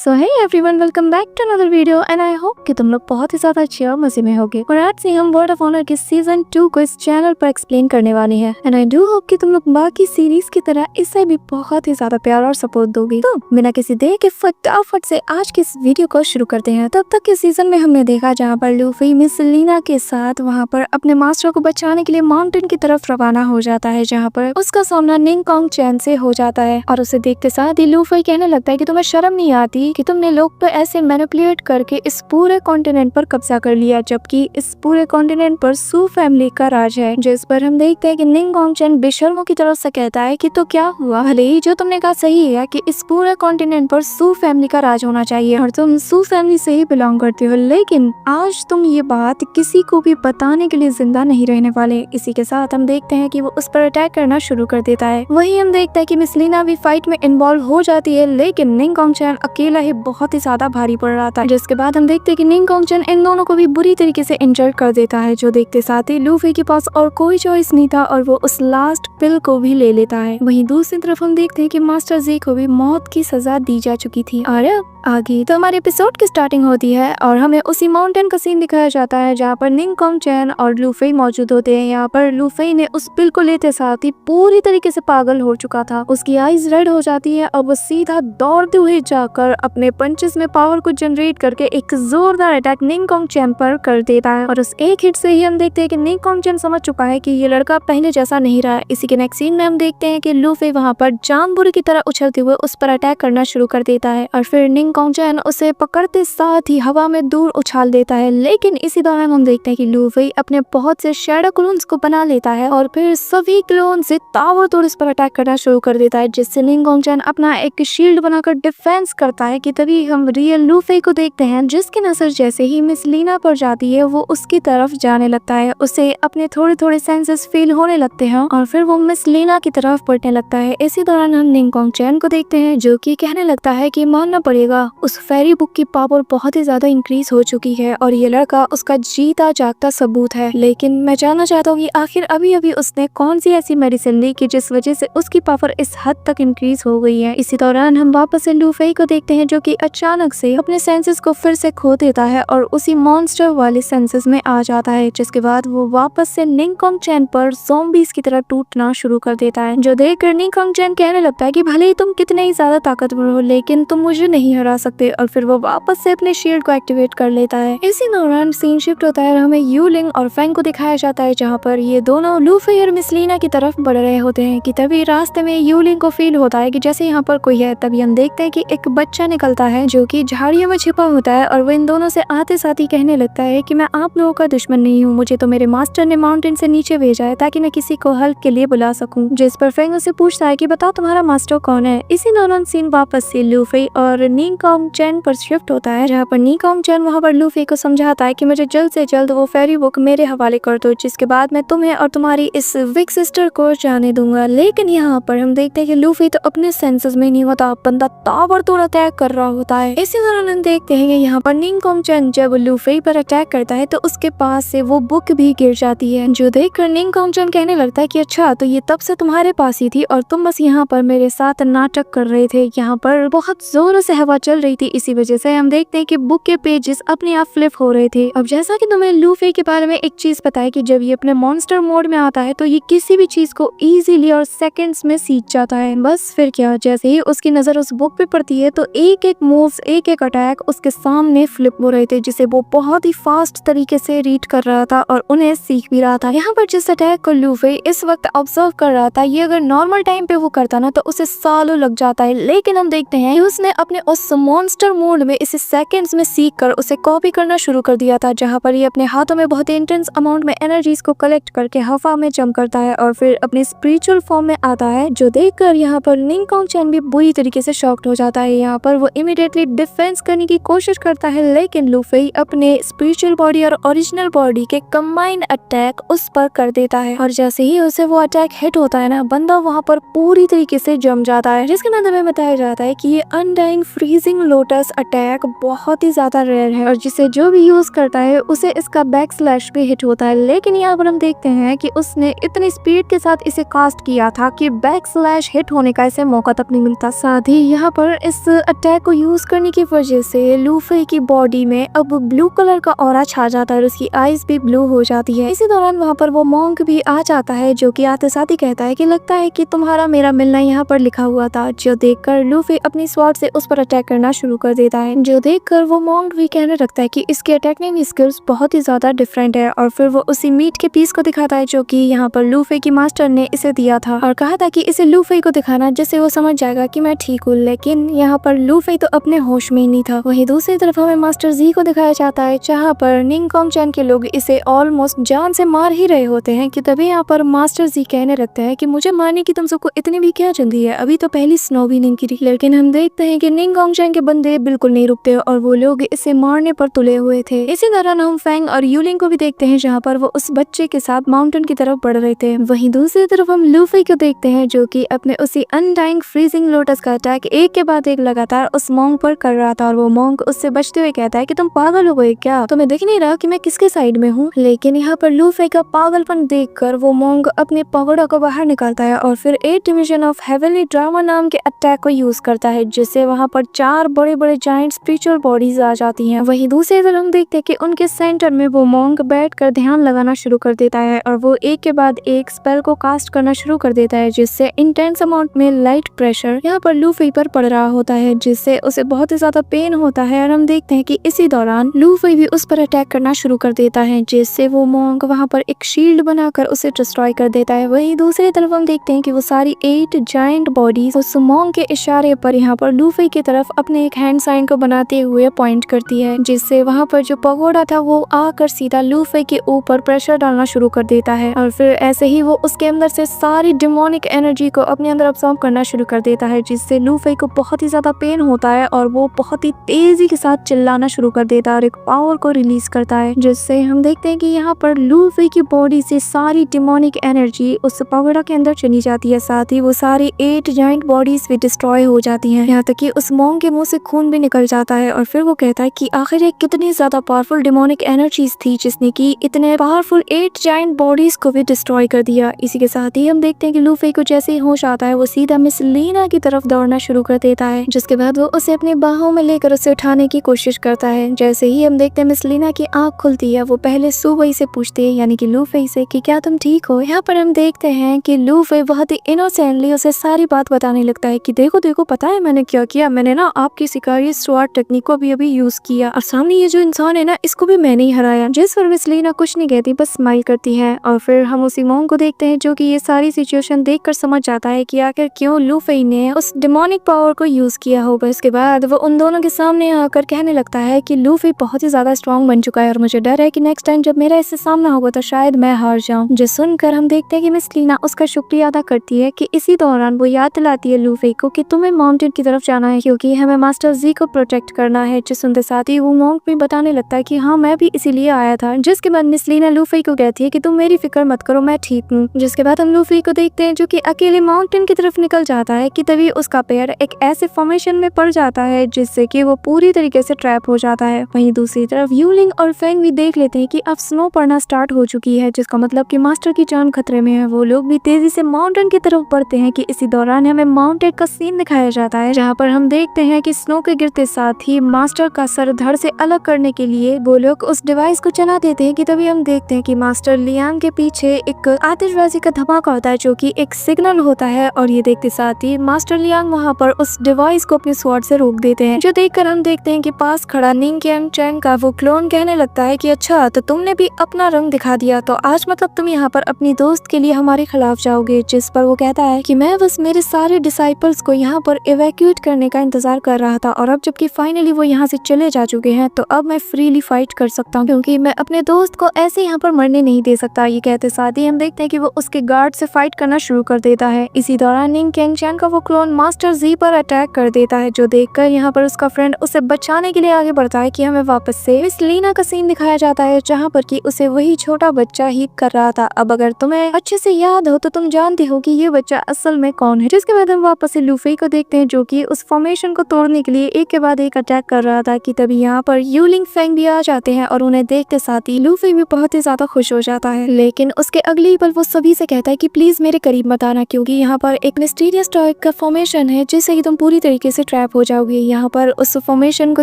So hey everyone, welcome back to another video and I hope कि तुम लोग बहुत ही ज्यादा अच्छे और मजे में होगे। और आज से हम वर्ड ऑफ ऑनर के सीजन 2 को इस चैनल पर एक्सप्लेन करने वाले हैं एंड आई डू होप कि तुम लोग बाकी सीरीज की तरह इससे भी बहुत ही ज्यादा प्यार और सपोर्ट दोगे। तो बिना किसी देर के फटाफट से आज के इस वीडियो को शुरू करते हैं। तब तक के सीजन में हमने देखा जहाँ पर लूफी मिस लीना के साथ वहाँ पर अपने मास्टर को बचाने के लिए माउंटेन की तरफ रवाना हो जाता है, जहाँ पर उसका सामना निंग कोंग चैन से हो जाता है और उसे देखते साथ ही लूफी कहने लगता है कि तुम्हें शर्म नहीं आती कि तुमने लोग पर ऐसे मैनिपुलेट करके इस पूरे कॉन्टिनेंट पर कब्जा कर लिया, जबकि इस पूरे कॉन्टिनेंट पर सू फैमिली का राज है। जिस पर हम देखते हैं कि निंग कोंग चैन बेशर्मों की तरफ से कहता है कि तो क्या हुआ, भले ही जो तुमने कहा सही है कि इस पूरे कॉन्टिनेंट पर सू फैमिली का राज होना चाहिए और तुम सू फैमिली से ही बिलोंग करते हो, लेकिन आज तुम ये बात किसी को भी बताने के लिए जिंदा नहीं रहने वाले। इसी के साथ हम देखते हैं कि वो उस पर अटैक करना शुरू कर देता है। वही हम देखते हैं कि मिस लीना भी फाइट में इन्वॉल्व हो जाती है, लेकिन निंग कोंग चैन अकेला ही बहुत ही ज्यादा भारी पड़ रहा था। जिसके बाद हम देखते हैं कि निंग कोंग चैन इन दोनों को भी बुरी तरीके से इंजर्ड कर देता है, जो देखते साथ ही लूफी के पास और कोई चॉइस नहीं था और वो उस लास्ट पिल को भी ले लेता है। वहीं दूसरी तरफ हम देखते हैं कि मास्टर जी को भी मौत की सजा दी जा चुकी थी। और आगे तो हमारे एपिसोड की स्टार्टिंग होती है और हमें उसी माउंटेन का सीन दिखाया जाता है जहाँ पर निंग कोंग चैन और लूफी मौजूद होते हैं। यहाँ पर लूफी ने उस पिल को लेते साथ ही पूरी तरीके से पागल हो चुका था। उसकी आईज रेड हो जाती है और वो सीधा दौड़ते हुए जाकर अपने पंचेस में पावर को जनरेट करके एक जोरदार अटैक निंग कोंग चैन पर कर देता है और उस एक हिट से ही हम देखते हैं कि निंग कोंग चैन समझ चुका है कि ये लड़का पहले जैसा नहीं रहा। इसी के नेक्स्ट सीन में हम देखते हैं कि लूफी वहाँ पर जानवर की तरह उछलते हुए उस पर अटैक करना शुरू कर देता है और फिर निंग कोंग चैन उसे पकड़ते साथ ही हवा में दूर उछाल देता है। लेकिन इसी दौरान हम देखते हैं कि लूफी अपने बहुत से शैडो क्लोन्स को बना लेता है और फिर सभी क्लोन से ताबड़तोड़ इस पर अटैक करना शुरू कर देता है, जिससे निंग कोंग चैन अपना एक शील्ड बनाकर डिफेंस करता है कि तभी हम रियल लूफी को देखते हैं, जिसकी नजर जैसे ही मिस लीना पर जाती है वो उसकी तरफ जाने लगता है। उसे अपने थोड़े थोड़े सेंसेस फील होने लगते हैं और फिर वो मिस लीना की तरफ बढ़ने लगता है। इसी दौरान हम निंग कोंग चैन को देखते हैं जो कि कहने लगता है कि मानना पड़ेगा उस फेरी बुक की पावर बहुत ही ज्यादा इंक्रीज हो चुकी है और ये लड़का उसका जीता जागता सबूत है। लेकिन मैं जानना चाहता हूँ कि आखिर अभी अभी उसने कौन सी ऐसी मेडिसिन ली कि जिस वजह से उसकी पावर इस हद तक इंक्रीज हो गई है। इसी दौरान हम वापस से लूफी को देखते हैं जो कि अचानक से अपने सेंसेस को फिर से खो देता है और उसी मॉन्स्टर वाले सेंसेस में आ जाता है, जिसके बाद वो वापस से निंग कोंग चैन पर ज़ॉम्बीज की तरह टूटना शुरू कर देता है, जो देखकर निंग कोंग चैन कहने लगता है कि भले ही तुम कितने ही ज्यादा ताकतवर हो लेकिन तुम मुझे नहीं हरा सकते, और फिर वो वापस से अपने शील्ड को एक्टिवेट कर लेता है। इसी दौरान सीन शिफ्ट होता है और हमें यूलिंग और फैंग को दिखाया जाता है जहाँ पर ये दोनों लूफी और मिस लीना की तरफ बढ़ रहे होते हैं कि तभी रास्ते में यूलिंग को फील होता है कि जैसे यहाँ पर कोई है। तभी हम देखते हैं कि एक बच्चा निकलता है जो कि झाड़ियों में छिपा होता है और वो इन दोनों से आते साथ ही कहने लगता है कि मैं आप लोगों का दुश्मन नहीं हूँ, मुझे तो मेरे मास्टर ने माउंटेन से नीचे भेजा है ताकि मैं किसी को हेल्प के लिए बुला सकूं। जिस पर फैंग उसे पूछता है कि बताओ तुम्हारा मास्टर कौन है। इसी दौरान सीन वापस से लूफी और निंग कोंग चैन पर शिफ्ट होता है जहाँ पर निंग कोंग चैन वहाँ पर लूफी को समझाता है कि मुझे जल्द से जल्द वो फेरी बुक मेरे हवाले कर दो, जिसके बाद मैं तुम्हें और तुम्हारी इस विक सिस्टर को जाने दूंगा। लेकिन यहाँ पर हम देखते हैं कि लूफी तो अपने सेंसेस में नहीं होता, बंदा ताबड़तोड़ अटैक कर रहा होता है। इसी दौरान हम देखते हैं कि यहाँ पर निंग कोंग चैन जब लूफी पर अटैक करता है तो उसके पास से वो बुक भी गिर जाती है, जो देखकर निंग कोंग चैन कहने लगता है कि अच्छा तो ये तब से तुम्हारे पास ही थी और तुम बस यहाँ पर मेरे साथ नाटक कर रहे थे। यहाँ पर बहुत जोरों से हवा चल रही थी, इसी वजह से हम देखते हैं कि बुक के पेजेस अपने आप फ्लिप हो रहे थे। अब जैसा कि तुम्हें लूफी के बारे में एक चीज पता है कि जब ये अपने मॉन्स्टर मोड में आता है तो ये किसी भी चीज को इजीली और सेकंड्स में सीख जाता है। बस फिर क्या, जैसे ही उसकी नजर उस बुक पे पड़ती है तो एक एक मूव्स, एक एक अटैक उसके सामने फ्लिप हो रहे थे, जिसे वो बहुत ही फास्ट तरीके से रीड कर रहा था और उन्हें सीख भी रहा था। यहाँ पर जिस अटैक को लूफी इस वक्त ऑब्जर्व कर रहा था, ये अगर नॉर्मल टाइम पे वो करता ना तो उसे सालों लग जाता है, लेकिन हम देखते हैं कि उसने अपने उस मॉन्स्टर मोड में इसे सेकंड्स में सीख कर उसे कॉपी करना शुरू कर दिया था, जहाँ पर ये अपने हाथों में बहुत इंटेंस अमाउंट में एनर्जीज को कलेक्ट करके हवा में जंप करता है और फिर अपनी स्पिरिचुअल फॉर्म में आता है, जो देखकर यहाँ पर निंग कोंग चैन भी बुरी तरीके से शॉक्ड हो जाता है। यहाँ पर वो इमीडिएटली डिफेंस करने की कोशिश करता है, लेकिन लूफी अपने स्पिरिचुअल बॉडी और ओरिजिनल बॉडी के कंबाइंड अटैक उस पर कर देता है और जैसे ही उसे वो अटैक हिट होता है ना, बंदा वहाँ पर पूरी तरीके से जम जाता है, जिसके बाद हमें बताया जाता है कि ये अनडाइंग फ्रीजिंग लोटस अटैक बहुत ही ज्यादा रेयर है और जिसे जो भी यूज करता है उसे इसका बैक स्लैश भी हिट होता है। लेकिन यहाँ पर हम देखते हैं कि उसने इतनी स्पीड के साथ इसे कास्ट किया था कि बैक स्लैश हिट होने का इसे मौका तक नहीं मिलता। साथ ही यहाँ पर इस अटैक अटैक को यूज करने की वजह से लूफी की बॉडी में अब ब्लू कलर का ऑरा छा जाता है और उसकी आईज भी ब्लू हो जाती है। इसी दौरान वहाँ पर वो मॉन्क भी आ जाता है, जो कि आते साथ ही कहता है कि लगता है कि तुम्हारा मेरा मिलना यहाँ पर लिखा हुआ था। जो देखकर लूफी अपनी स्वॉर्ड से उस पर अटैक करना शुरू कर देता है। जो देखकर वो मॉन्क भी कहने लगता है कि इसके अटैकिंग स्किल्स बहुत ही ज्यादा डिफरेंट है, और फिर वो उसी मीट के पीस को दिखाता है जो कि यहाँ पर लूफी की मास्टर ने इसे दिया था और कहा था कि इसे लूफी को दिखाना जिससे वो समझ जाएगा कि मैं ठीक हूँ। लेकिन यहाँ पर लूफी तो अपने होश में ही नहीं था। वहीं दूसरी तरफ हमें मास्टर जी को दिखाया जाता है, जहाँ पर निंगकोंग चैन के लोग इसे ऑलमोस्ट जान से मार ही रहे होते हैं कि तभी यहाँ पर मास्टर जी कहने लगता है कि मुझे मारने की तुम सबको इतनी भी क्या जल्दी है, अभी तो पहली स्नो भी नहीं गिरी। लेकिन हम देखते हैं कि निंगकोंग चैन के बंदे बिल्कुल नहीं रुकते और वो लोग इसे मारने पर तुले हुए थे। इसी दौरान हम फैंग और यूलिंग को भी देखते हैं, जहाँ पर वो उस बच्चे के साथ माउंटेन की तरफ बढ़ रहे थे। वहीं दूसरी तरफ हम लूफी को देखते हैं, जो कि अपने उसी अनडाइंग फ्रीजिंग लोटस का अटैक एक के बाद एक लगातार उस मॉन्क पर कर रहा था और वो मॉन्क उससे बचते हुए कहता है कि तुम पागल हो गए क्या, तुम्हें दिख नहीं रहा कि मैं किसके साइड में हूँ। लेकिन यहाँ पर लूफी का पागलपन देखकर वो मॉन्क अपने पगोड़ा को बाहर निकालता है और फिर 8 डिवीजन ऑफ हेवनली ड्रामा नाम के अटैक को यूज करता है, जिससे वहाँ पर 4 बड़े बड़े जायंट स्पिरिचुअल बॉडीज आ जाती हैं। वहीं दूसरी तरफ हम देखते हैं कि उनके सेंटर में वो मॉन्क बैठकर ध्यान लगाना शुरू कर देता है और वो एक के बाद एक स्पेल को कास्ट करना शुरू कर देता है, जिससे इंटेंस अमाउंट में लाइट प्रेशर यहाँ पर लूफी पर पड़ रहा होता है, जिससे उसे बहुत ही ज्यादा पेन होता है। और हम देखते हैं कि इसी दौरान लूफी भी उस पर अटैक करना शुरू कर देता है, जिससे वो मॉन्क वहाँ पर एक शील्ड बनाकर उसे डिस्ट्रॉय कर देता है। वहीं दूसरी तरफ हम देखते हैं कि वो सारी 8 जायंट बॉडीज उस मॉन्क के इशारे पर यहाँ पर लूफी की तरफ अपने एक हैंड साइन को बनाते हुए पॉइंट करती है, जिससे वहाँ पर जो पगोड़ा था वो आकर सीधा लूफी के ऊपर प्रेशर डालना शुरू कर देता है और फिर ऐसे ही वो उसके अंदर से सारी डिमोनिक एनर्जी को अपने अंदर अब्सॉर्ब करना शुरू कर देता है, जिससे लूफी को बहुत ही ज्यादा पेन होता है और वो बहुत ही तेजी के साथ चिल्लाना शुरू कर देता है और एक पावर को रिलीज करता है, जिससे हम देखते हैं कि यहाँ पर लूफी की बॉडी से सारी डिमोनिक एनर्जी उस पगोड़ा के अंदर चली जाती है। साथ ही वो सारी 8 जायंट बॉडीज भी डिस्ट्रॉय हो जाती हैं, यहाँ तक कि उस मॉन्क के मुंह से खून भी निकल जाता है। और फिर वो कहता है कि आखिर ये कितनी ज्यादा पावरफुल डिमोनिक एनर्जीज थी जिसने की इतने पावरफुल 8 जायंट बॉडीज को भी डिस्ट्रॉय कर दिया। इसी के साथ ही हम देखते हैं कि लूफी को जैसे ही होश आता है वो सीधा मिस लीना की तरफ दौड़ना शुरू कर देता है, जिसके बाद वो उसे अपनी बाहों में लेकर उसे उठाने की कोशिश करता है। जैसे ही हम देखते हैं मिस लीना की आंख खुलती है, वो पहले सुबह से पूछती है यानी कि लूफी से कि क्या तुम ठीक हो। यहाँ पर हम देखते हैं कि लूफी बहुत ही इनोसेंटली उसे सारी बात बताने लगता है कि देखो देखो पता है मैंने क्या किया, मैंने ना आपकी सिखाई स्वॉर्ड टेक्निक को भी अभी यूज किया और सामने ये जो इंसान है ना इसको भी मैंने ही हराया। जिस पर मिस लीना कुछ नहीं कहती, बस स्माइल करती है। और फिर हम उसी मॉन्क को देखते हैं जो कि ये सारी सिचुएशन देखकर समझ जाता है कि आखिर क्यों लूफी ने उस डिमोनिक पावर को यूज किया होगा। इसके बाद वो उन दोनों के सामने आकर कहने लगता है कि लूफी बहुत ही ज्यादा स्ट्रॉन्ग बन चुका है और मुझे डर है कि नेक्स्ट टाइम जब मेरा इससे सामना होगा तो शायद मैं हार जाऊं। जो सुनकर हम देखते हैं कि मिस लीना उसका शुक्रिया अदा करती है कि इसी दौरान वो याद दिलाती है लूफी को कि तुम्हें माउंटेन की तरफ जाना है क्योंकि हमें मास्टर जी को प्रोटेक्ट करना है। जो सुनते साथ ही वो मॉन्क भी बताने लगता है कि हाँ मैं भी इसीलिए आया था। जिसके बाद मिस लीना लूफी को कहती है कि तुम मेरी फिक्र मत करो, मैं ठीक हूँ। जिसके बाद हम लूफी को देखते हैं जो कि अकेले माउंटेन की तरफ निकल जाता है कि तभी उसका पैर एक ऐसे फॉर्मेशन में पड़ जाता है जिससे कि वो पूरी तरीके से ट्रैप हो जाता है। वहीं दूसरी तरफ यूलिंग और फेंग भी देख लेते हैं कि अब स्नो पड़ना स्टार्ट हो चुकी है, जिसका मतलब कि मास्टर की जान खतरे में है। वो लोग भी तेजी से माउंटेन की तरफ बढ़ते हैं कि इसी दौरान हमें माउंटेन का सीन दिखाया जाता है, जहाँ पर हम देखते हैं कि स्नो के गिरते साथ ही मास्टर का सर धड़ से अलग करने के लिए वो लोग उस डिवाइस को चला देते हैं कि तभी हम देखते हैं कि मास्टर लियांग के पीछे एक आतिशबाजी का धमाका होता है जो कि एक सिग्नल होता है और ये देखते साथ ही मास्टर लियांग वहाँ पर उस डिवाइस को अपने स्वॉर्ड से रोक देते हैं। जो देखकर हम देखते हैं कि पास खड़ा निंगकियांग चैंग का वो क्लोन कहने लगता है कि अच्छा तो तुमने भी अपना रंग दिखा दिया, तो आज मतलब तुम यहाँ पर अपनी दोस्त के लिए हमारे खिलाफ जाओगे। जिस पर वो कहता है कि मैं बस मेरे सारे डिसाइपल्स को यहाँ पर इवैक्यूएट करने का इंतजार कर रहा था और अब जबकि फाइनली वो यहाँ से चले जा चुके हैं तो अब मैं फ्रीली फाइट कर सकता हूँ क्योंकि मैं अपने दोस्त को ऐसे यहाँ पर मरने नहीं दे सकता। ये कहते साथ ही हम देखते हैं कि वो उसके गार्ड से फाइट करना शुरू कर देता है। इसी दौरान निंगकियांग चैंग का वो क्लोन मास्टर जी पर अटैक कर देता है, जो देखकर यहाँ पर उसका फ्रेंड उसे बचाने के लिए आगे बढ़ता है कि हमें वापस से मिस लीना का सीन दिखाया जाता है जहाँ पर कि उसे वही छोटा बच्चा ही कर रहा था। अब अगर तुम्हें अच्छे से याद हो तो तुम जानते हो कि ये बच्चा असल में कौन है। जिसके बाद हम वापस से लूफी को देखते हैं जो कि उस फॉर्मेशन को तोड़ने के लिए एक के बाद एक अटैक कर रहा था कि तभी यहाँ पर यूलिंग फेंग भी आ जाते हैं और उन्हें देखते साथ ही लूफी भी बहुत ही ज्यादा खुश हो जाता है। लेकिन उसके अगले ही पल वो सभी से कहता है कि प्लीज मेरे करीब मत आना क्योंकि यहाँ पर एक मिस्टीरियस टाइप का फॉर्मेशन है जिससे कि तुम पूरी तरीके से ट्रैप ट्रैप हो जाओगे। यहाँ पर उस फॉर्मेशन को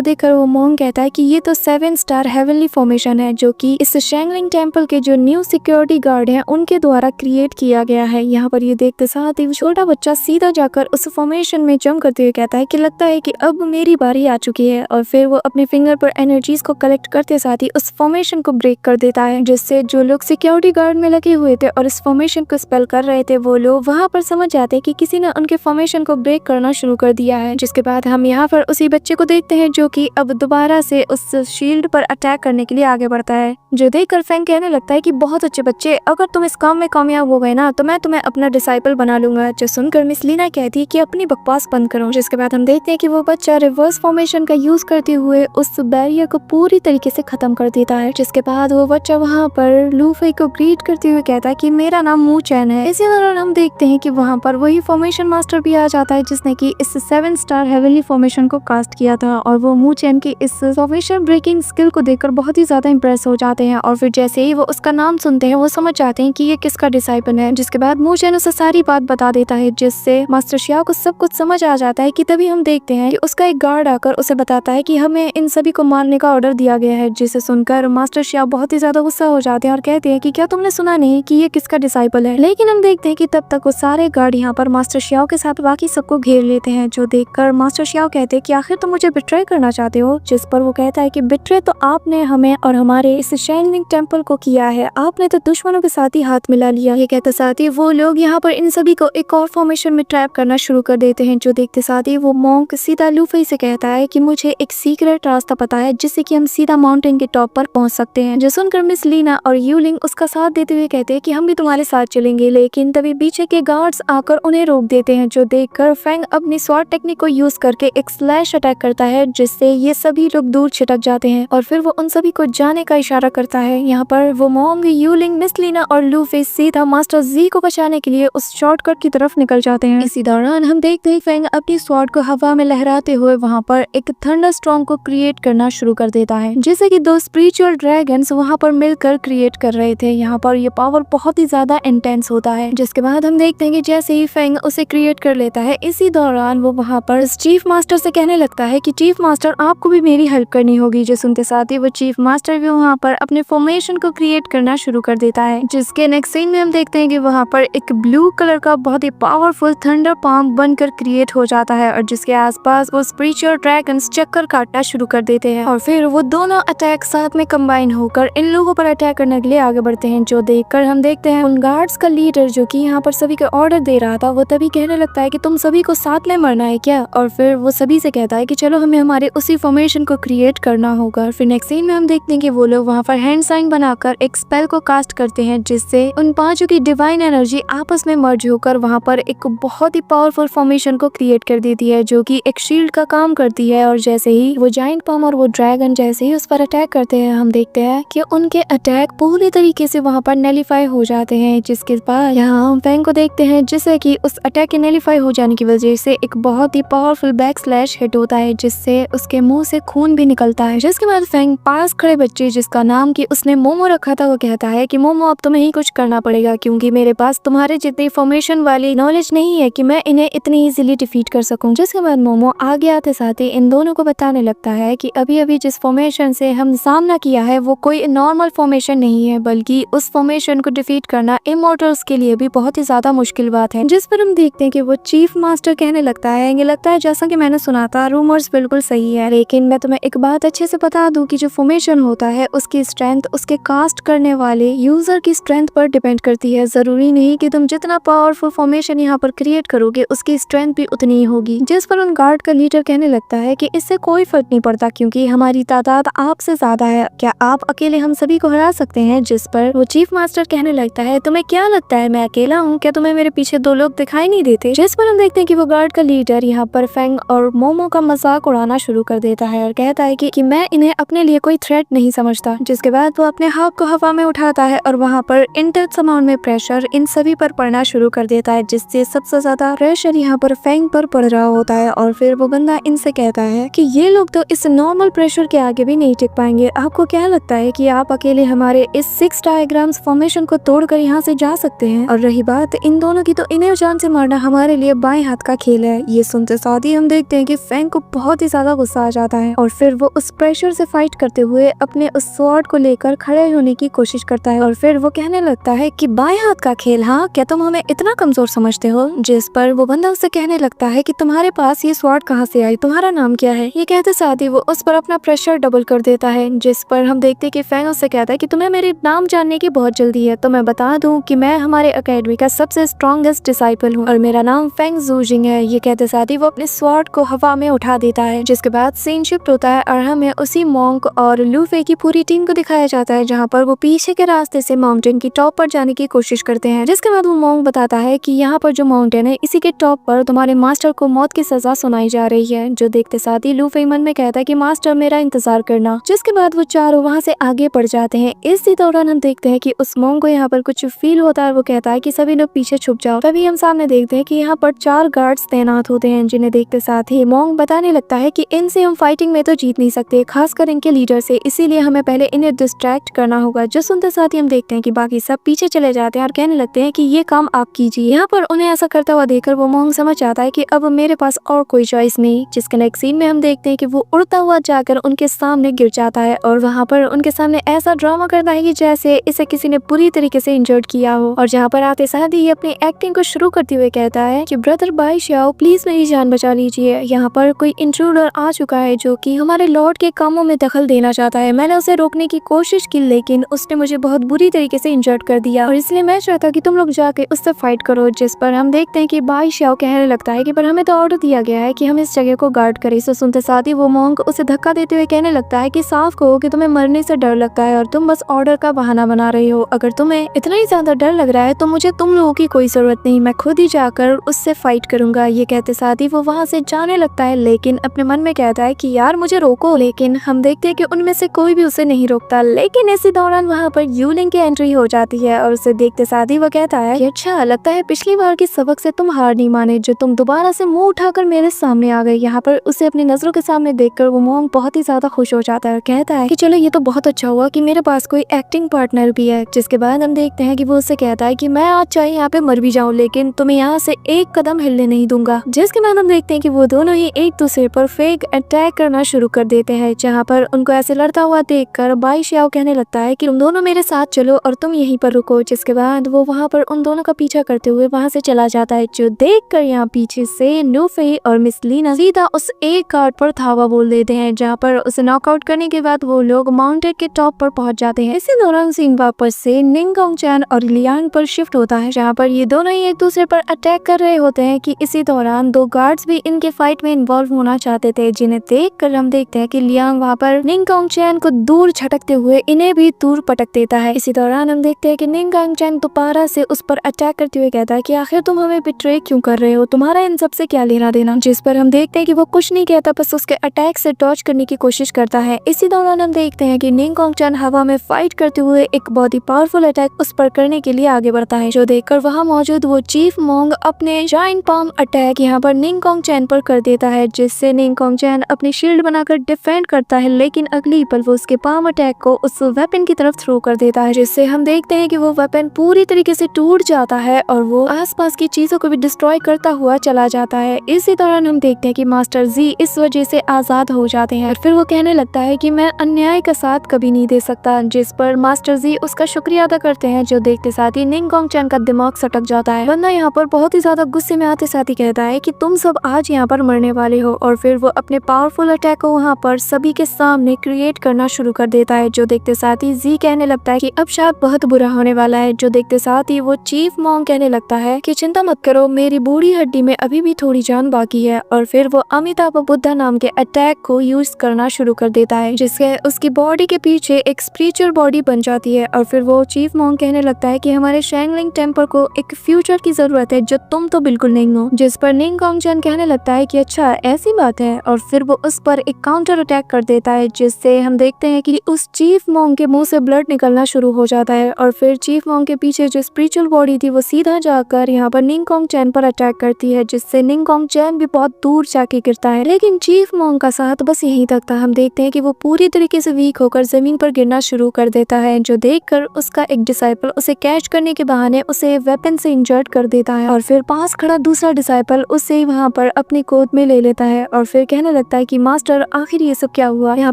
देखकर वो मोंग कहता है कि ये तो 7 स्टार हेवनली फॉर्मेशन है जो कि इस शैंगलिंग टेम्पल के जो न्यू सिक्योरिटी गार्ड हैं उनके द्वारा क्रिएट किया गया है। यहाँ पर ये देखते साथ ही वो छोटा बच्चा सीधा जाकर उस फॉर्मेशन में जंप करते हुए कहता है कि लगता है कि अब मेरी बारी आ चुकी है, और फिर वो अपने फिंगर पर एनर्जीज को कलेक्ट करते साथ ही उस फॉर्मेशन को ब्रेक कर देता है, जिससे जो लोग सिक्योरिटी गार्ड में लगे हुए थे और इस फॉर्मेशन को स्पेल कर रहे थे वो लोग वहाँ पर समझ जाते हैं कि किसी ने उनके फॉर्मेशन को ब्रेक करना शुरू कर दिया है। जिसके बाद हम यहाँ पर उसी बच्चे को देखते हैं जो कि अब दोबारा से उस शील्ड पर अटैक करने के लिए आगे बढ़ता है, जो देखकर फैंग कहने लगता है कि बहुत अच्छे बच्चे, अगर तुम इस काम में कामयाब हो गए ना तो मैं तुम्हें अपना डिसाइपल बना लूंगा। जो सुनकर मिस लीना कहती है कि अपनी बकवास बंद करो। जिसके बाद हम देखते हैं कि वो बच्चा रिवर्स फॉर्मेशन का यूज करते हुए उस बैरियर को पूरी तरीके से खत्म कर देता है। जिसके बाद वो बच्चा वहाँ पर लूफी को ग्रीट करते हुए कहता है कि मेरा नाम मू चैन है। इसी दौरान हम देखते हैं कि वहाँ पर वही फॉर्मेशन मास्टर भी आ जाता है जिसने कि इस 7 स्टार हेवनली फॉर्मेशन को कास्ट किया था, और वो मू चैन की इस फॉर्मेशन ब्रेकिंग स्किल को देखकर बहुत ही ज्यादा इंप्रेस हो जाते हैं, और फिर जैसे ही वो उसका नाम सुनते हैं वो समझ जाते हैं कि ये किसका डिसाइपल है। जिसके बाद मू चैन उसे सारी बात बता देता है, जिससे मास्टर शियाओ को सब कुछ समझ आ जाता है। कि तभी हम देखते हैं कि उसका एक गार्ड आकर उसे बताता है कि हमें इन सभी को मारने का ऑर्डर दिया गया है, जिसे सुनकर मास्टर शियाओ बहुत ही ज्यादा गुस्सा हो जाते हैं और कहते हैं कि क्या तुमने सुना नहीं कि ये किसका डिसाइपल है। लेकिन हम देखते हैं कि तब तक वो सारे गार्ड यहाँ पर मास्टर शियाओ के साथ बाकी सबको घेर लेते हैं, जो देखकर मास्टर शियाओ कहते हैं कि आखिर तुम मुझे बिट्रे करना चाहते हो। जिस पर वो कहता है कि बिट्रे तो आपने हमें और हमारे इस शैंगलिंग टेम्पल को किया है, आपने तो दुश्मनों के साथ ही हाथ मिला लिया। ये कहते साथ ही वो लोग यहाँ पर इन सभी को एक और फॉर्मेशन में ट्रैप करना शुरू कर देते हैं, जो देखते साथ ही वो मॉन्क सीधा लूफी से कहता है कि मुझे एक सीक्रेट रास्ता पता है जिससे कि हम सीधा माउंटेन के टॉप पर पहुंच सकते हैं। जो सुनकर मिस लीना और यूलिंग उसका साथ देते हुए कहते हैं कि हम भी तुम्हारे साथ चलेंगे, लेकिन तभी पीछे के गार्ड्स आकर उन्हें रोक देते हैं, जो देखकर फैंग अपनी स्वॉर्ड टेक्निक को यूज करके एक स्लैश अटैक करता है, जिससे ये सभी लोग दूर छिटक जाते हैं, और फिर वो उन सभी को जाने का इशारा करता है। यहाँ पर वो मॉन्ग, यूलिंग, मिस लीना और लूफी सीधा मास्टर जी को बचाने के लिए उस शॉर्टकट की तरफ निकल जाते हैं। इसी दौरान हम देखते हैं फैंग अपनी स्वॉर्ड को हवा में लहराते हुए वहाँ पर एक थंडर स्टॉर्म को क्रिएट करना शुरू कर देता है, जिसे कि 2 स्पिरिचुअल ड्रैगन्स वहाँ पर मिलकर क्रिएट कर रहे थे। यहाँ पर ये पावर बहुत ही ज्यादा इंटेंस होता है। जिसके बाद हम देखते हैं कि जैसे ही फैंग उसे क्रिएट कर लेता है, इसी दौरान वो वहाँ पर चीफ मास्टर से कहने लगता है कि चीफ मास्टर आपको भी मेरी हेल्प करनी होगी। जो सुनते साथ ही वो चीफ मास्टर भी वहाँ पर अपने फॉर्मेशन को क्रिएट करना शुरू कर देता है, जिसके नेक्स्ट सीन में हम देखते हैं कि वहाँ पर एक ब्लू कलर का बहुत ही पावरफुल थंडर पाम बनकर क्रिएट हो जाता है, और जिसके आसपास वो स्पिरिचुअल ड्रैगन्स चक्कर काटना शुरू कर देते हैं, और फिर वो दोनों अटैक साथ में कंबाइन होकर इन लोगों पर अटैक करने के लिए आगे बढ़ते हैं। जो देखकर हम देखते हैं उन गार्ड्स का लीडर जो कि यहाँ पर सभी को ऑर्डर दे रहा था, वो तभी कहने लगता है कि तुम सभी को साथ में मरना है क्या, और फिर वो सभी से कहता है कि चलो हमें हमारे उसी फॉर्मेशन को क्रिएट करना होगा। फिर नेक्स्ट सीन में हम देखते हैं कि वो लोग वहाँ पर हैंड साइन बनाकर एक स्पेल को कास्ट करते हैं, जिससे उन 5 की डिवाइन एनर्जी आपस में मर्ज होकर वहाँ पर एक बहुत ही पावरफुल फॉर्मेशन को क्रिएट कर देती है, जो कि एक शील्ड का काम करती है। और जैसे ही वो जायंट पाम और वो ड्रैगन जैसे ही उस पर अटैक करते हैं, हम देखते हैं कि उनके अटैक पूरी तरीके से वहाँ पर नेलीफाई हो जाते हैं। जिसके बाद यहाँ हम फैंग को देखते हैं, जिससे कि उस अटैक के नेलीफाई हो जाने की वजह से एक बहुत ही पावरफुल बैक स्लैश हिट होता है, जिससे उसके मुंह से खून भी निकलता है। जिसके बाद फैंग पास खड़े बच्चे जिसका नाम कि उसने मोमो रखा था, वो कहता है कि मोमो अब तुम्हें ही कुछ करना पड़ेगा, क्योंकि मेरे पास तुम्हारे जितनी फॉर्मेशन वाली नॉलेज नहीं है कि मैं इन्हें इतनी इजीली डिफीट कर सकूं। जिसके बाद मोमो आगे आते साथ ही इन दोनों को बताने लगता है कि अभी अभी जिस फॉर्मेशन से हम सामना किया है वो कोई नॉर्मल फॉर्मेशन नहीं है, बल्कि उस फॉर्मेशन को डिफीट करना इमॉर्टल्स के लिए भी बहुत ही ज्यादा मुश्किल बात है। जिस पर हम देखते हैं कि वो चीफ मास्टर कहने लगता है, ये लगता है जैसा कि मैंने सुना था रूमर्स बिल्कुल सही है, लेकिन मैं तुम्हें एक बात अच्छे से बता दूं कि जो फॉर्मेशन होता है उसकी स्ट्रेंथ उसके कास्ट करने वाले यूजर की स्ट्रेंथ पर डिपेंड करती है। जरूरी नहीं कि तुम जितना पावरफुल फॉर्मेशन यहाँ पर क्रिएट करोगे उसकी स्ट्रेंथ भी उतनी ही होगी। जिस पर उन गार्ड का लीडर कहने लगता है कि इससे कोई फर्क नहीं पड़ता, क्योंकि हमारी तादाद आपसे ज्यादा है, क्या आप अकेले हम सभी को हरा सकते हैं। जिस पर वो चीफ मास्टर कहने लगता है, तुम्हें क्या लगता है मैं अकेला हूँ, क्या तुम्हें मेरे पीछे 2 लोग दिखाई नहीं देते। जिस पर हम देखते हैं कि वो गार्ड का लीडर यहाँ पर फैंग और मोमो का मजाक उड़ाना शुरू कर देता है और कहता है कि मैं इन्हें अपने लिए कोई थ्रेट नहीं समझता। जिसके बाद वो अपने हाथ को हवा में उठाता है और वहाँ पर इंटेंस अमाउंट में प्रेशर इन सभी पर पड़ना शुरू कर देता है, जिससे सबसे ज्यादा प्रेशर यहाँ पर फैंग पर पड़ रहा होता है। और फिर वो बंदा इनसे कहता है कि ये लोग तो इस नॉर्मल प्रेशर के आगे भी नहीं टिक पाएंगे, आपको क्या लगता है कि आप अकेले हमारे इस 6 डायग्राम्स फॉर्मेशन को तोड़कर यहाँ से जा सकते हैं। और रही बात इन दोनों की, तो इन्हें जान से मारना हमारे लिए बाएं हाथ का खेल है। ये सुनते साथ साथ ही हम देखते हैं कि फैंग को बहुत ही ज्यादा गुस्सा आ जाता है और फिर वो उस प्रेशर से फाइट करते हुए अपने उस स्वॉर्ड को लेकर खड़े होने की कोशिश करता है और फिर वो कहने लगता है कि बाएं हाथ का खेल, हाँ क्या तुम हमें इतना कमजोर समझते हो। जिस पर वो बंदा उससे कहने लगता है कि तुम्हारे पास ये स्वॉर्ड कहाँ से आई, तुम्हारा नाम क्या है। ये कहते साथ ही वो उस पर अपना प्रेशर डबल कर देता है, जिस पर हम देखते हैं कि फैंग उससे कहता है कि तुम्हें मेरे नाम जानने की बहुत जल्दी है, तो मैं बता दूं कि मैं हमारे अकेडमी का सबसे स्ट्रॉन्गेस्ट डिसाइपल हूँ और मेरा नाम फेंग जूजिंग है। ये कहते साथ ही वो अपने स्वॉर्ड को हवा में उठा देता है, जिसके बाद सीन शिफ्ट होता है और हमें उसी मॉन्क और लूफे की पूरी टीम को दिखाया जाता है, जहाँ पर वो पीछे के रास्ते से माउंटेन की टॉप पर जाने की कोशिश करते हैं। जिसके बाद वो मॉन्क बताता है कि यहाँ पर जो माउंटेन है इसी के टॉप पर तुम्हारे मास्टर को मौत की सजा सुनाई जा रही है। जो देखते साथ ही लूफे मन में कहता है कि मास्टर मेरा इंतजार करना। जिसके बाद वो चारों वहाँ से आगे बढ़ जाते हैं। इसी दौरान हम देखते हैं कि उस मॉन्क को यहाँ पर कुछ फील होता है और वो कहता है कि सभी लोग पीछे छुप जाओ। तभी हम सामने देखते हैं कि यहाँ पर 4 गार्ड्स तैनात होते हैं, जिन्हें देखते साथ ही मॉन्क बताने लगता है कि इनसे हम फाइटिंग में तो जीत नहीं सकते, खासकर इनके लीडर से, इसीलिए हमें पहले इन्हें डिस्ट्रैक्ट करना होगा। जो सुनते साथ ही हम देखते हैं कि बाकी सब पीछे चले जाते हैं और कहने लगते हैं कि ये काम आप कीजिए। यहाँ पर उन्हें ऐसा करता हुआ देखकर वो मॉन्क समझ जाता है कि अब मेरे पास और कोई चॉइस नहीं। जिसके नेक्स्ट सीन में हम देखते हैं कि वो उड़ता हुआ जाकर उनके सामने गिर जाता है और वहाँ पर उनके सामने ऐसा ड्रामा करता है कि जैसे इसे किसी ने बुरी तरीके से इंजर्ड किया हो। और जहाँ पर आते साथ ही अपनी एक्टिंग को शुरू करते हुए कहता है कि ब्रदर बाई शाओ प्लीज मेरी जान बचा लीजिए, यहाँ पर कोई इंट्रूडर आ चुका है जो कि हमारे लॉर्ड के कामों में दखल देना चाहता है। मैंने उसे रोकने की कोशिश की लेकिन उसने मुझे बहुत बुरी तरीके से इंजर्ड कर दिया और इसलिए मैं चाहता कि तुम लोग जाके उससे फाइट करो। जिस पर हम देखते हैं कि बाई शाओ कहने लगता है कि पर हमें तो ऑर्डर दिया गया है कि हम इस जगह को गार्ड करें। इसे सुनते साथ ही वो मॉन्क उसे धक्का देते हुए कहने लगता है कि साफ कहो कि तुम्हें मरने से डर लगता है और तुम बस ऑर्डर का बहाना बना रही हो। अगर तुम्हें इतना ही ज्यादा डर लग रहा है तो मुझे तुम लोगों की कोई जरूरत नहीं, मैं खुद ही जाकर उससे फाइट करूंगा। ये कहते साथ ही वो वहाँ से जाने लगता है लेकिन अपने मन में कहता है कि यार मुझे रोको, लेकिन हम देखते हैं कि उनमें से कोई भी उसे नहीं रोकता। लेकिन इसी दौरान वहाँ पर यूलिंग की एंट्री हो जाती है और उसे देखते साथ ही वो कहता है कि अच्छा लगता है पिछली बार की सबक से तुम हार नहीं माने, जो तुम दोबारा से मुंह उठाकर मेरे सामने आ गए। यहाँ पर उसे अपनी नजरों के सामने देखकर वो मॉन्क बहुत ही ज्यादा खुश हो जाता है और कहता है कि चलो ये तो बहुत अच्छा हुआ कि मेरे पास कोई एक्टिंग पार्टनर भी है। जिसके बाद हम देखते हैं कि वो उससे कहता है कि मैं आज चाहे यहाँ पे मर भी जाऊँ लेकिन तुम्हें यहाँ से एक कदम हिलने नहीं दूंगा। जिसके बाद हम देखते हैं कि वो दोनों ही एक दूसरे पर फेक अटैक करना शुरू कर देते हैं, जहाँ पर उनको ऐसे लड़ता हुआ देखकर बाई शाओ कहने लगता है कि तुम दोनों मेरे साथ चलो और तुम यहीं पर रुको। जिसके बाद वो वहाँ पर उन दोनों का पीछा करते हुए वहाँ से चला जाता है, जो देखकर यहाँ पीछे से लूफे और मिस लीना सीधा उस एक गार्ड पर धावा बोल देते हैं, जहाँ पर उसे नॉकआउट करने के बाद वो लोग माउंटेन के टॉप पर पहुंच जाते हैं। इसी दौरान सीन वापस से निंगोंग चैन और लियांग पर शिफ्ट होता है, जहाँ पर ये दोनों ही एक दूसरे पर अटैक कर रहे होते हैं कि इसी दौरान 2 गार्ड्स भी इनके फाइट में इन्वॉल्व होना चाहते थे, जिन्हें देखकर हम देखते हैं कि लियांग वहाँ पर निंगोंग चैन को दूर झटकते हुए इन्हें भी दूर पटक देता है। इसी दौरान हम देखते हैं कि निंगोंग चैन दोबारा से उस पर अटैक करते हुए कहता है कि आखिर तुम हमें बिट्रे क्यों कर रहे हो, तुम्हारा इन सब से क्या लेना देना। जिस पर हम देखते हैं कि वो कुछ नहीं कहता, बस उसके अटैक से डॉज करने की कोशिश करता है। इसी दौरान हम देखते हैं कि निंगोंग चैन हवा में फाइट करते हुए एक बहुत ही पावरफुल अटैक उस पर करने के लिए आगे बढ़ता है, जो देखकर वहाँ मौजूद वो चीफ मॉन्ग अपने जायंट पाम अटैक यहाँ पर निंगोंग चैन पर कर देता है, जिससे निंगोंग चैन अपनी शील्ड बनाकर डिफेंड करता है। लेकिन अगली पल वो उसके पाम अटैक को उस वेपन की तरफ थ्रो कर देता है, जिससे हम देखते हैं कि वो वेपन पूरी तरीके से टूट जाता है और वो आसपास की चीजों को भी डिस्ट्रॉय करता हुआ चला जाता है। इसी दौरान हम देखते हैं कि मास्टर जी इस वजह से आजाद हो जाते हैं और फिर वो कहने लगता है कि मैं अन्याय का साथ कभी नहीं दे सकता। जिस पर मास्टर जी उसका शुक्रिया अदा करते हैं, जो देखते साथ ही निंगोंग चैन का दिमाग सटक जाता है। बंदा यहाँ पर बहुत ही ज्यादा गुस्से में आते साथ ही कहता है कि तुम सब आज यहाँ पर मरने वाले हो और फिर वो अपने पावरफुल अटैक को वहाँ पर सभी के सामने क्रिएट करना शुरू कर देता है, जो देखते साथ ही जी कहने लगता है कि अब शायद बहुत बुरा होने वाला है। जो देखते साथ ही वो चीफ मॉन्ग कहने लगता है कि चिंता मत करो, मेरी बूढ़ी हड्डी में अभी भी थोड़ी जान बाकी है। और फिर वो अमिताभ बुद्धा नाम के अटैक को यूज करना शुरू कर देता है, जिससे उसकी बॉडी के पीछे एक स्पिरिचुअल बॉडी बन जाती है। और फिर वो चीफ मॉन्ग कहने लगता है कि हमारे शैंगलिंग टेम्पल को एक फ्यूचर की जरूरत है, जो तुम तो बिल्कुल नहीं हो। जिस पर निंगोंग चैन कहने लगता है कि अच्छा ऐसी बात है, और फिर वो उस पर एक काउंटर अटैक कर देता है, जिससे हम देखते हैं कि उस चीफ मॉन्ग के मुंह से ब्लड निकलना शुरू हो जाता है। और फिर चीफ मॉन्ग के पीछे जो स्पिरिचुअल बॉडी थी वो सीधा जाकर यहाँ पर निंगोंग चैन पर अटैक करती है, जिससे निंगोंग चैन भी बहुत दूर जाके गिरता है। लेकिन चीफ मॉन्ग का साथ बस यहीं तक था। हम देखते हैं कि वो पूरी तरीके से वीक होकर जमीन पर गिरना शुरू कर देता है, जो देखकर उसका एक डिसाइपल उसे कैच करने के बहाने उसे वेपन से इंजर्ड कर देता है। और फिर पास खड़ा दूसरा डिसाइपल उसे वहाँ पर पर अपनी गोद में ले लेता है और फिर कहने लगता है कि मास्टर आखिर ये सब क्या हुआ। यहाँ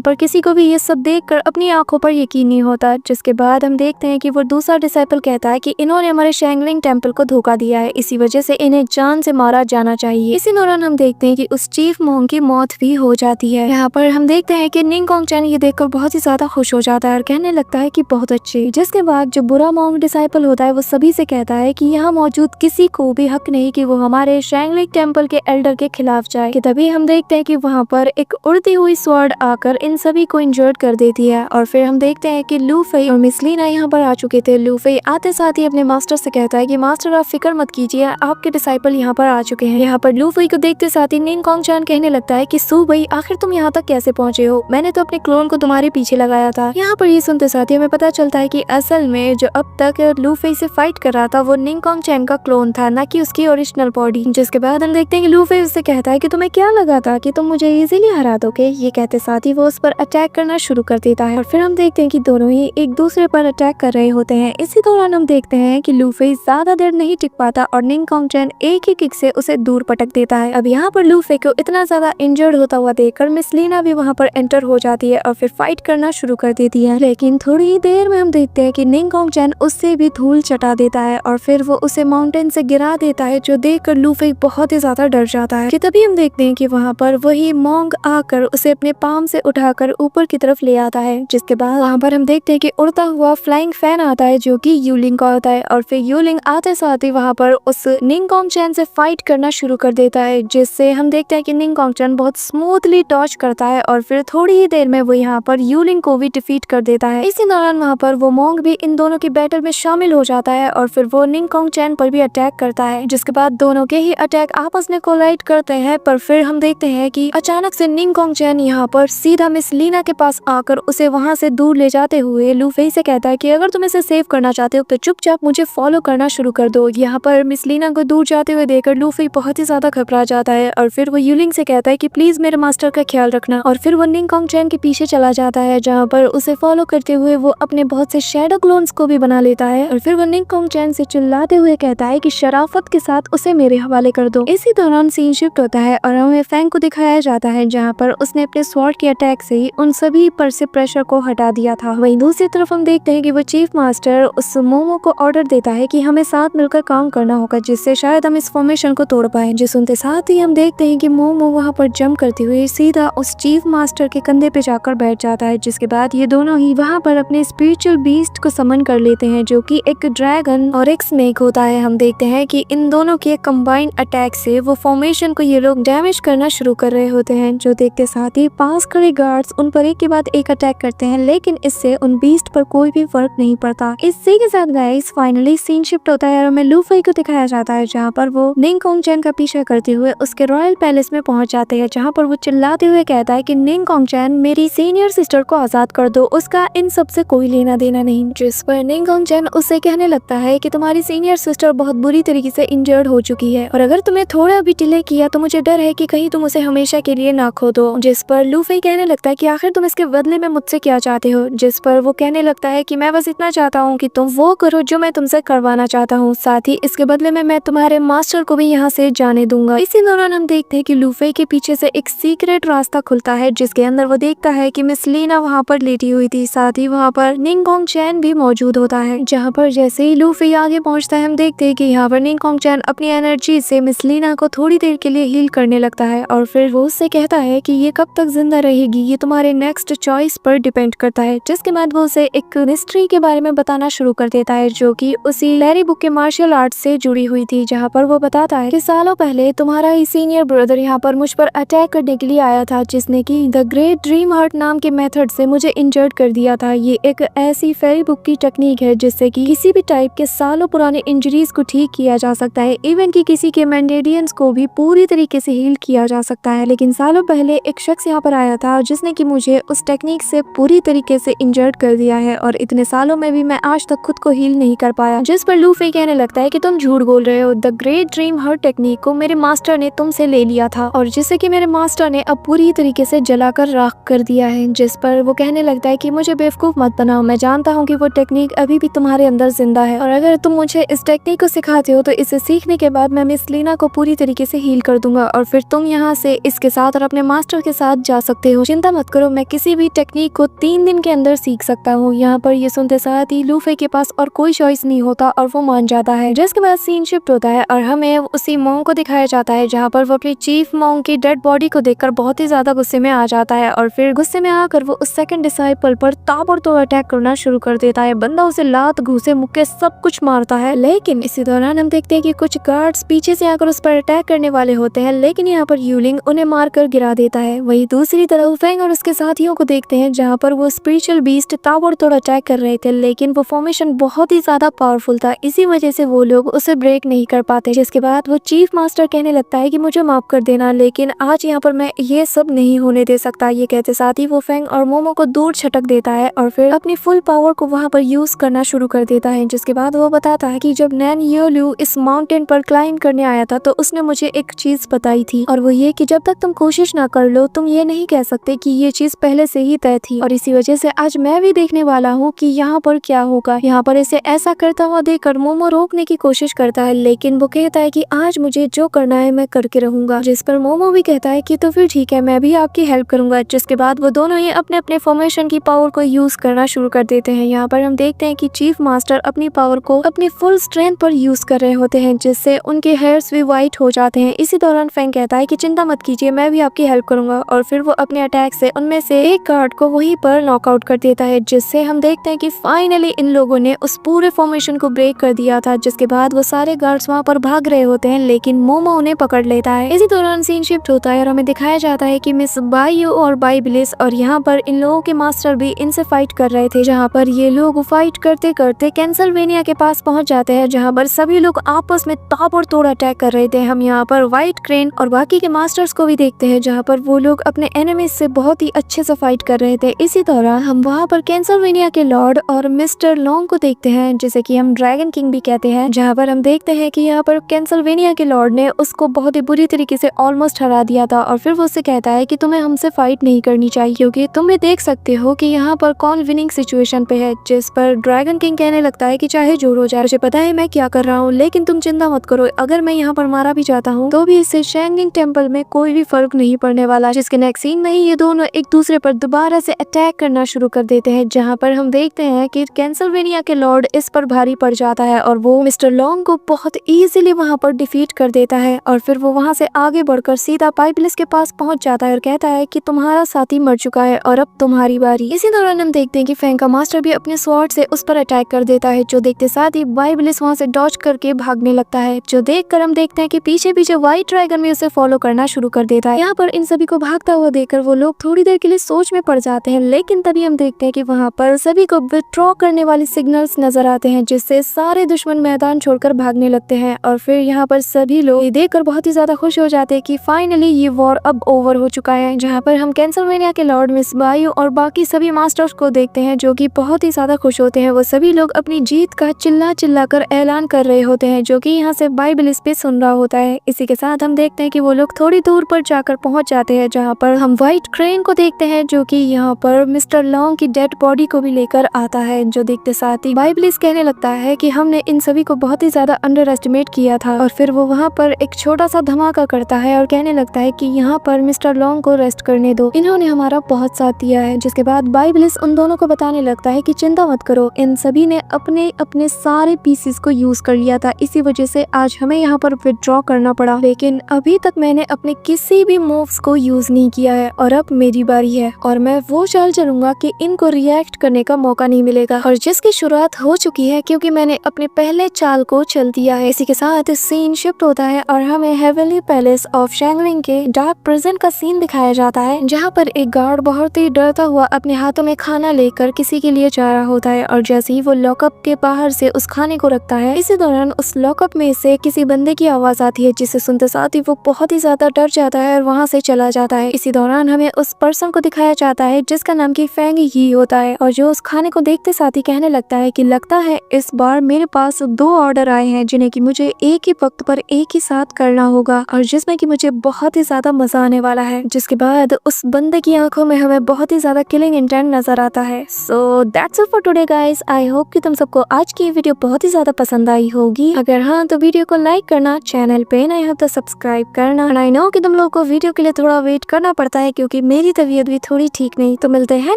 पर किसी को भी ये सब देखकर अपनी आंखों पर यकीन नहीं होता। जिसके बाद हम देखते हैं कि वो दूसरा डिसाइपल कहता है कि इन्होंने हमारे शैंगलिंग टेम्पल को धोखा दिया है, इसी वजह से इन्हें जान से मारा जाना चाहिए। इसी दौरान हम देखते हैं कि उस चीफ मोंग की मौत भी हो जाती है। यहाँ पर हम देखते हैं कि निंगकोंग चैन ये देखकर बहुत ही ज्यादा खुश हो जाता है और कहने लगता है कि बहुत अच्छे। जिसके बाद जो बुरा मोंग डिसाइपल होता है वो सभी से कहता है कि यहाँ मौजूद किसी को भी हक नहीं कि वो हमारे शैंगलिंग टेम्पल के एल्डर के खिलाफ जाए। कि तभी हम देखते हैं कि वहाँ पर एक उड़ती हुई स्वॉर्ड आकर इन सभी को इंजर्ड कर देती है। और फिर हम देखते हैं कि लू फेई और मिस लीना यहाँ पर आ चुके थे। लू फेई आते साथ ही अपने मास्टर से कहता है कि मास्टर आप फिक्र मत कीजिए, आपके डिसाइपल यहाँ पर आ चुके हैं। यहाँ पर लू फेई को देखते साथ ही निंगकोंग चैन कहने लगता है कि सू भाई आखिर तुम यहाँ तक कैसे पहुँचे हो, मैंने तो अपने क्लोन को तुम्हारे पीछे लगाया था। यहाँ पर ये सुनते साथ ही हमें पता चलता है कि असल में जो अब तक लू फेई से फाइट कर रहा था वो निंगकोंग चैन का क्लोन था, न कि उसकी ओरिजिनल बॉडी। जिसके बाद हम देखते हैं कि लू फेई उससे कहता है कि तुम्हें क्या लगा था कि तुम मुझे इजीली हरा दोगे। ये कहते साथ ही वो उस पर अटैक करना शुरू कर देता है और फिर हम देखते हैं कि दोनों ही एक दूसरे पर अटैक कर रहे होते हैं। इसी दौरान हम देखते हैं कि लू फेई ज्यादा देर नहीं टिक पाता और निंगकोंग चैन एक ही किक से उसे दूर पटक देता है। अब यहाँ पर लू फेई को इतना ज्यादा इंजर्ड होता हुआ देखकर मिस लीना भी वहाँ पर एंटर हो जाती है और फिर फाइट करना शुरू कर देती है। लेकिन थोड़ी ही देर में हम देखते हैं कि निंगकोंग चैन उससे भी धूल चटा देता है और फिर वो उसे माउंटेन से गिरा देता है, जो देखकर लू फेई बहुत ही ज्यादा डर जाता है। कि तभी हम देखते हैं कि वहाँ पर वही मोंग आकर उसे अपने पाम से उठाकर ऊपर की तरफ ले आता है। जिसके बाद वहाँ पर हम देखते हैं कि उड़ता हुआ फ्लाइंग फैन आता है जो कि यूलिंग का होता है और फिर यूलिंग आते साथ ही वहाँ पर उस निंगकोंग चैन से फाइट करना शुरू कर देता है, जिससे हम देखते हैं कि निंगकोंग चैन बहुत स्मूथली डॉज करता है और फिर थोड़ी ही देर में वो यहाँ पर यूलिंग को भी डिफीट कर देता है। इसी दौरान वहाँ पर वो मोंग भी इन दोनों की बैटल में शामिल हो जाता है और फिर वो निंगकोंग चैन पर भी अटैक करता है। जिसके बाद दोनों के ही अटैक आपस में कोलाइड करते हैं, पर फिर हम देखते हैं कि अचानक से निंगकोंग चैन यहाँ पर सीधा मिस लीना के पास आकर उसे वहाँ से दूर ले जाते हुए लू फेई से कहता है कि अगर तुम इसे सेव करना चाहते हो तो चुपचाप मुझे फॉलो करना शुरू कर दो। यहाँ पर मिस लीना को दूर जाते हुए देखकर लू फेई बहुत ही ज्यादा घबरा जाता है और फिर वो यूलिंग से कहता है कि प्लीज मेरे मास्टर का ख्याल रखना। और फिर वो निंगकोंग चैन के पीछे चला जाता है, जहाँ पर उसे फॉलो करते हुए वो अपने बहुत से शैडो क्लोन्स को भी बना लेता है। और फिर वो निंगकोंग चैन से चिल्लाते हुए कहता है कि शराफत के साथ उसे मेरे हवाले कर दो। इसी दौरान सीन शिफ्ट होता है और हमें फैंग को दिखाया जाता है, जहाँ पर उसने अपने स्वॉर्ड के अटैक से ही उन सभी पर से प्रेशर को हटा दिया था। वहीं दूसरी तरफ हम देखते हैं कि वो चीफ मास्टर उस मोमो को ऑर्डर देता है कि हमें साथ मिलकर काम करना होगा, जिससे शायद हम इस फॉर्मेशन को तोड़ पाए। जो सुनते साथ ही हम देखते हैं कि मोमो वहाँ पर जंप करते हुए सीधा उस चीफ मास्टर के कंधे पे जाकर बैठ जाता है। जिसके बाद ये दोनों ही वहाँ पर अपने स्पिरिचुअल बीस्ट को समन कर लेते हैं, जो कि एक ड्रैगन और एक स्नेक होता है। हम देखते हैं कि इन दोनों के कंबाइंड अटैक से वो फॉर्मेशन को ये लोग डैमेज करना शुरू कर रहे होते हैं। जो देखते साथ ही पास खड़े गार्ड्स उन पर एक के बाद एक अटैक करते हैं, लेकिन इससे उन बीस्ट पर कोई भी फर्क नहीं पड़ता। इसी के साथ गाइस फाइनली सीन शिफ्ट होता है और हमें लू फेई को दिखाया जाता है, जहाँ पर वो निंगकोंग चैन का पीछा करते हुए उसके रॉयल पैलेस में पहुंच जाते हैं, जहाँ पर वो चिल्लाते हुए कहता है कि निंगकोंग चैन मेरी सीनियर सिस्टर को आजाद कर दो, उसका इन सब से कोई लेना देना नहीं। जिस पर निंगकोंग चैन उससे कहने लगता है कि तुम्हारी सीनियर सिस्टर बहुत बुरी तरीके से इंजर्ड हो चुकी है और अगर तुम्हें थोड़ा भी डिले किया तो मुझे डर है कि कहीं तुम उसे हमेशा के लिए ना खो दो। जिस पर लू फेई कहने लगता है कि आखिर तुम इसके बदले में मुझसे क्या चाहते हो। जिस पर वो कहने लगता है कि मैं बस इतना चाहता हूँ कि तुम वो करो जो मैं तुमसे करवाना चाहता हूँ, साथ ही इसके बदले में मैं तुम्हारे मास्टर को भी यहाँ से जाने दूंगा। इसी दौरान हम देखते हैं कि लू फेई के पीछे से एक सीक्रेट रास्ता खुलता है, जिसके अंदर वो देखता है कि मिस लीना वहाँ पर लेटी हुई थी, साथ ही वहाँ पर निंगकोंग चैन भी मौजूद होता है। जहाँ पर जैसे ही लू फेई आगे पहुँचता है हम देखते हैं कि यहाँ पर निंगकोंग चैन अपनी एनर्जी से मिस लीना को थोड़ी देर के लिए हील करने लगता है और फिर वो उससे कहता है कि ये कब तक जिंदा रहेगी ये तुम्हारे नेक्स्ट चॉइस पर डिपेंड करता है। जिसके बाद वो उसे एक मिस्ट्री के बारे में बताना शुरू कर देता है, जो कि उसी लैरी बुक के मार्शल आर्ट से जुड़ी हुई थी, जहाँ पर वो बताता है कि सालों पहले तुम्हारा ही सीनियर ब्रदर यहाँ पर मुझ पर अटैक करने के लिए आया था, जिसने की द ग्रेट ड्रीम हार्ट नाम के मेथड से मुझे इंजर्ड कर दिया था। ये एक ऐसी फेरी बुक की टेक्निक है जिससे कि किसी भी टाइप के सालों पुराने इंजरीज को ठीक किया जा सकता है, इवन कि किसी के मैंडेडियंस को भी पूरी तरीके से हील किया जा सकता है। लेकिन सालों पहले एक शख्स यहाँ पर आया था जिसने कि मुझे उस टेक्निक से पूरी तरीके से इंजर्ड कर दिया है और इतने सालों में भी मैं आज तक खुद को हील नहीं कर पाया। जिस पर लू फेई कहने लगता है कि तुम झूठ बोल रहे हो, the great dream heart technique को मेरे मास्टर ने तुमसे ले लिया था और जिससे कि मेरे मास्टर ने अब पूरी तरीके से जलाकर राख कर दिया है। जिस पर वो कहने लगता है कि मुझे बेवकूफ मत बनाओ, मैं जानता हूँ कि वो टेक्निक अभी भी तुम्हारे अंदर जिंदा है और अगर तुम मुझे इस टेक्निक को सिखाते हो तो इसे सीखने के बाद मैं मिस लीना को पूरी तरीके से हील कर दूंगा और फिर तुम यहाँ से इसके साथ और अपने मास्टर के साथ जा सकते हो। चिंता मत करो, मैं किसी भी टेक्निक को 3 दिन के अंदर सीख सकता हूँ। यहाँ पर ये सुनते साथ ही लूफे के पास और कोई चॉइस नहीं होता और वो मान जाता है। जिसके बाद सीन शिफ्ट होता है और हमें उसी मॉन्क को दिखाया जाता है जहाँ पर वो अपनी चीफ मॉन्क की डेड बॉडी को देखकर बहुत ही ज्यादा गुस्से में आ जाता है और फिर गुस्से में आकर वो उस सेकंड डिसाइपल पर ताबड़तोड़ अटैक करना शुरू कर देता है। बंदा उसे लात घूसे मुक्के सब कुछ मारता है, लेकिन इसी दौरान हम देखते हैं कि कुछ गार्ड्स पीछे से आकर उस पर अटैक करने वाले होते हैं, लेकिन यहाँ पर यूलिंग उन्हें मारकर गिरा देता है। वहीं दूसरी तरफ फेंग और उसके साथियों को देखते हैं जहाँ पर वो स्पिरिचुअल बीस्ट ताबड़तोड़ अटैक कर रहे थे, लेकिन वो फॉर्मेशन बहुत ही ज्यादा पावरफुल था, इसी वजह से वो लोग उसे ब्रेक नहीं कर पाते। जिसके बाद वो चीफ मास्टर कहने लगता है कि मुझे माफ कर देना, लेकिन आज यहाँ पर मैं ये सब नहीं होने दे सकता। ये कहते साथ ही वो फेंग और मोमो को दूर छटक देता है और फिर अपनी फुल पावर को वहाँ पर यूज करना शुरू कर देता है। जिसके बाद वो बताता है कि जब नैन योलू इस माउंटेन पर क्लाइंब करने आया था तो उसने मुझे एक चीज बताई थी, और वो ये कि जब तक तुम कोशिश ना कर लो तुम ये नहीं कह सकते कि ये चीज पहले से ही तय थी। और इसी वजह से आज मैं भी देखने वाला हूँ कि यहाँ पर क्या होगा। यहाँ पर इसे ऐसा करता हुआ देखकर मोमो रोकने की कोशिश करता है, लेकिन वो कहता है कि आज मुझे जो करना है मैं करके रहूंगा। जिस पर मोमो भी कहता है कि तो फिर ठीक है, मैं भी आपकी हेल्प करूंगा। जिसके बाद वो दोनों ही अपने अपने फॉर्मेशन की पावर को यूज करना शुरू कर देते हैं। यहाँ पर हम देखते हैं कि चीफ मास्टर अपनी पावर को अपनी फुल स्ट्रेंथ पर यूज कर रहे होते हैं, जिससे उनके हेयर्स भी व्हाइट हो जाते हैं। इसी दौरान फेंग कहता है कि चिंता मत कीजिए, मैं भी आपकी हेल्प करूंगा, और फिर वो अपने अटैक से उनमें से एक गार्ड को वहीं पर नॉकआउट कर देता है, जिससे हम देखते हैं कि फाइनली इन लोगों ने उस पूरे फॉर्मेशन को ब्रेक कर दिया था। जिसके बाद वो सारे गार्ड्स वहाँ पर भाग रहे होते हैं, लेकिन मोमो उन्हें पकड़ लेता है। इसी दौरान सीन शिफ्ट होता है और हमें दिखाया जाता है कि मिस बायू और बाइबिलिस और यहाँ पर इन लोगों के मास्टर भी इनसे फाइट कर रहे थे। जहाँ पर ये लोग फाइट करते करते कैंसलवेनिया के पास पहुंच जाते हैं, जहाँ पर सभी लोग आपस में ताबड़तोड़ अटैक कर रहे थे। हम यहाँ पर व्हाइट क्रेन और बाकी के मास्टर्स को भी देखते हैं, जहाँ पर वो लोग अपने एनिमीज से बहुत ही अच्छे से फाइट कर रहे थे। इसी दौरान हम वहाँ पर कैंसलवेनिया के लॉर्ड और मिस्टर लॉन्ग को देखते हैं, जिसे कि हम ड्रैगन किंग भी कहते हैं, जहाँ पर हम देखते हैं कि यहाँ पर कैंसलवेनिया के लॉर्ड ने उसको बहुत ही बुरी तरीके से ऑलमोस्ट हरा दिया था। और फिर वो उससे कहता है कि तुम्हें हमसे फाइट नहीं करनी चाहिए, क्योंकि तुम भी देख सकते हो कि यहाँ पर कौन विनिंग सिचुएशन पे है। जिस पर ड्रैगन किंग कहने लगता है कि चाहे जो हो जाए, मुझे पता है मैं क्या कर रहा हूँ, लेकिन तुम चिंता मत करो, अगर मैं यहाँ पर मारा भी जाता हूँ तो भी इससे शैंगिंग टेम्पल में कोई भी फर्क नहीं पड़ने वाला। जिसके नेक्स्ट सीन में ही ये दोनों एक दूसरे पर दोबारा से अटैक करना शुरू कर देते हैं, जहाँ पर हम देखते हैं कि कैंसलवेनिया के लॉर्ड इस पर भारी पड़ जाता है और वो मिस्टर लॉन्ग को बहुत इजीली वहाँ पर डिफीट कर देता है। और फिर वो वहाँ से आगे बढ़कर सीधा बाइबिलिस के पास पहुंच जाता है और कहता है कि तुम्हारा साथी मर चुका है और अब तुम्हारी बारी। इसी दौरान हम देखते हैं कि फेंग का मास्टर भी अपने स्वॉर्ड से उस पर अटैक कर देता है, जो देखते साथ ही बाइबिलिस वहाँ से डॉज करके भागने लगता है, जो देखकर हम देखते हैं कि पीछे पीछे व्हाइट ड्रैगन भी उसे फॉलो करना शुरू कर देता है। यहाँ पर इन सभी को भागता हुआ देखकर वो लोग थोड़ी देर के लिए सोच में पड़ जाते हैं, लेकिन तभी हम देखते हैं कि वहाँ पर सभी को विथड्रॉ करने वाले सिग्नल्स नजर आते हैं, जिससे सारे दुश्मन मैदान छोड़कर भागने लगते हैं। और फिर यहाँ पर सभी लोग ये देखकर बहुत ही ज्यादा खुश हो जाते हैं कि फाइनली ये वॉर अब ओवर हो चुका है। जहाँ पर हम कैंसलवेनिया के लॉर्ड मिस बायू और बाकी सभी मास्टर्स को देखते हैं, जो कि बहुत ही ज्यादा खुश होते हैं। वो सभी लोग अपनी जीत का चिल्ला चिल्ला कर ऐलान कर रहे होते हैं, जो कि यहाँ से बाइबिलिस पे सुन रहा होता है। इसी के साथ हम देखते हैं कि वो लोग थोड़ी दूर पर जाकर पहुंच जाते हैं, जहाँ पर हम व्हाइट क्रेन को देखते हैं, जो कि यहाँ पर मिस्टर लॉन्ग की डेड बॉडी को भी लेकर आता है। जो देखते साथ ही बाइबिलिस कहने लगता है कि हमने इन सभी को बहुत ही ज्यादा अंडर एस्टिमेट किया था। और फिर वो वहाँ पर एक छोटा सा धमाका करता है और कहने लगता है कि यहाँ पर मिस्टर लॉन्ग को रेस्ट करने दो, इन्होंने हमारा बहुत साथ दिया है। जिसके बाद बाइबिलिस उन दोनों को बताने लगता है कि चिंता मत करो, इन सभी ने अपने अपने सारे पीसेस को यूज कर लिया था, इसी वजह से आज हमें यहाँ पर विथड्रॉ करना पड़ा, लेकिन अभी तक मैंने अपने किसी भी मूव्स को यूज नहीं किया है और अब मेरी बारी है और मैं वो चाल चलूंगा कि इनको रिएक्ट करने का मौका नहीं मिलेगा, और जिसकी शुरुआत हो चुकी है क्योंकि मैंने अपने पहले चाल को चल दिया है। इसी के साथ सीन शिफ्ट होता है और हमें हेवनली पैलेस ऑफ शैंगलिंग के डार्क प्रिजन का सीन दिखाया जाता है, जहाँ पर एक गार्ड बहुत ही डरता हुआ अपने हाथों में खाना लेकर किसी के लिए जा रहा होता है, और जैसे ही वो लॉकअप के बाहर से उस खाने को रखता है, इसी दौरान उस लॉकअप में से किसी बंदे की आवाज आती है, जिसे सुनते साथ ही वो बहुत ही ज्यादा डर जाता है और वहाँ से चला जाता है। इसी दौरान हमें उस पर्सन को दिखाया जाता है जिसका नाम की फेंग ही होता है, और जो उस खाने को देखते साथ ही कहने लगता है कि लगता है इस बार मेरे पास 2 ऑर्डर आए हैं, जिन्हें कि मुझे एक ही वक्त पर एक ही साथ करना होगा, और जिसमें कि मुझे बहुत ही ज्यादा मजा आने वाला है। जिसके बाद उस बंदे की आंखों में हमें बहुत ही ज्यादा किलिंग इंटेंट नजर आता है। So that's it for today guys. I hope कि तुम सबको आज की वीडियो बहुत ही ज्यादा पसंद आई होगी। अगर हाँ तो वीडियो को लाइक करना, चैनल पे नए हो तो सब्सक्राइब करना। एंड आई नो कि तुम लोगों को वीडियो के लिए थोड़ा वेट करना पड़ता है क्योंकि मेरी तबीयत भी थोड़ी ठीक नहीं। तो मिलते हैं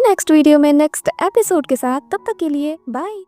नेक्स्ट वीडियो में नेक्स्ट एपिसोड के साथ, तब तक के लिए बाय।